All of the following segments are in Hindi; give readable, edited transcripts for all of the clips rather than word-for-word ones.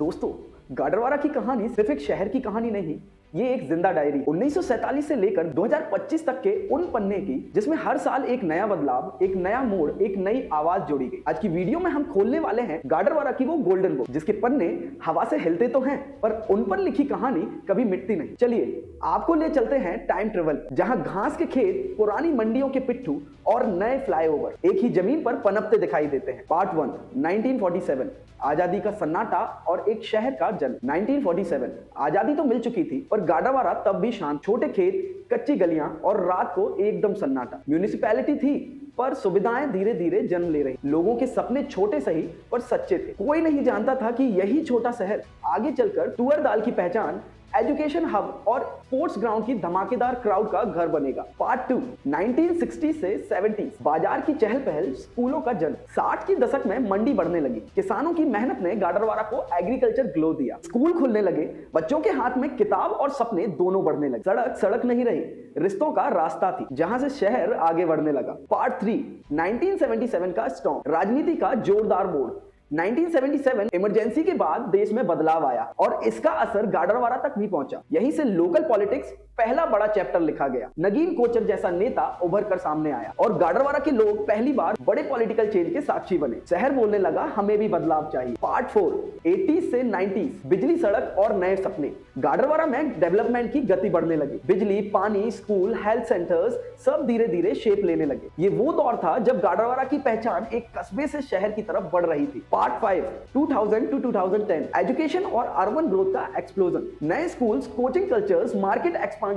दोस्तों, गाडरवारा की कहानी सिर्फ एक शहर की कहानी नहीं, ये एक जिंदा डायरी 1947 से लेकर 2025 तक के उन पन्ने की जिसमें हर साल एक नया बदलाव, एक नया मोड़, एक नई आवाज जोड़ी गई। आज की वीडियो में हम खोलने वाले हैं गाडरवारा की वो गोल्डन बुक जिसके पन्ने हवा से हिलते तो हैं पर उन पर लिखी कहानी कभी मिटती नहीं। चलिए आपको ले चलते हैं टाइम ट्रेवल, जहां घास के खेत, पुरानी मंडियों के पिट्ठू और नए फ्लाईओवर एक ही जमीन पर पनपते दिखाई देते हैं। पार्ट 1 1947 आजादी का सन्नाटा और एक शहर का जन्म। 1947 आजादी तो मिल चुकी थी पर गाडरवारा तब भी शांत, छोटे खेत, कच्ची गलियां और रात को एकदम सन्नाटा। म्यूनिसिपैलिटी थी पर सुविधाएं धीरे धीरे जन्म ले रही। लोगों के सपने छोटे सही पर सच्चे थे। कोई नहीं जानता था कि यही छोटा शहर आगे चलकर तुअर दाल की पहचान, एजुकेशन हब और स्पोर्ट्स ग्राउंड की धमाकेदार क्राउड का घर बनेगा। पार्ट 2 1960 से 70 बाजार की चहल पहल, स्कूलों का जन्म। 60 की दशक में मंडी बढ़ने लगी। किसानों की मेहनत ने गाडरवारा को एग्रीकल्चर ग्लो दिया। स्कूल खुलने लगे, बच्चों के हाथ में किताब और सपने दोनों बढ़ने लगे। सड़क सड़क नहीं रही, रिश्तों का रास्ता थी जहां से शहर आगे बढ़ने लगा। पार्ट 3 1977 का स्टॉर्म, राजनीति का जोरदार मोड़। 1977 इमरजेंसी के बाद देश में बदलाव आया और इसका असर गाडरवारा तक भी पहुंचा। यहीं से लोकल पॉलिटिक्स पहला बड़ा चैप्टर लिखा गया। नगीन कोचर जैसा नेता उभर कर सामने आया और गाडरवारा के लोग पहली बार बड़े पॉलिटिकल चेंज के साक्षी बने। शहर बोलने लगा, हमें भी बदलाव चाहिए। पार्ट 4 80 से 90 बिजली, सड़क और नए सपने। गाडरवारा में डेवलपमेंट की गति बढ़ने लगी। बिजली, पानी, स्कूल, हेल्थ सेंटर्स सब धीरे धीरे शेप लेने लगे। ये वो दौर था जब गाडरवारा की पहचान एक कस्बे से शहर की तरफ बढ़ रही थी। पार्ट 5 2000 टू 2010 एजुकेशन और अर्बन ग्रोथ का एक्सप्लोजन। नए schools, coaching cultures, market expansion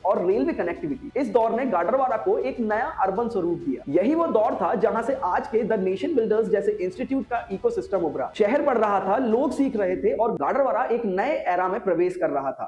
और रेलवे कनेक्टिविटी। इस दौर ने गाडरवारा को एक नया अर्बन स्वरूप दिया। यही वो दौर था जहां से आज के द नेशन बिल्डर्स जैसे इंस्टीट्यूट का इकोसिस्टम उभरा। शहर बढ़ रहा था, लोग सीख रहे थे और गाडरवारा एक नए एरा में प्रवेश कर रहा था।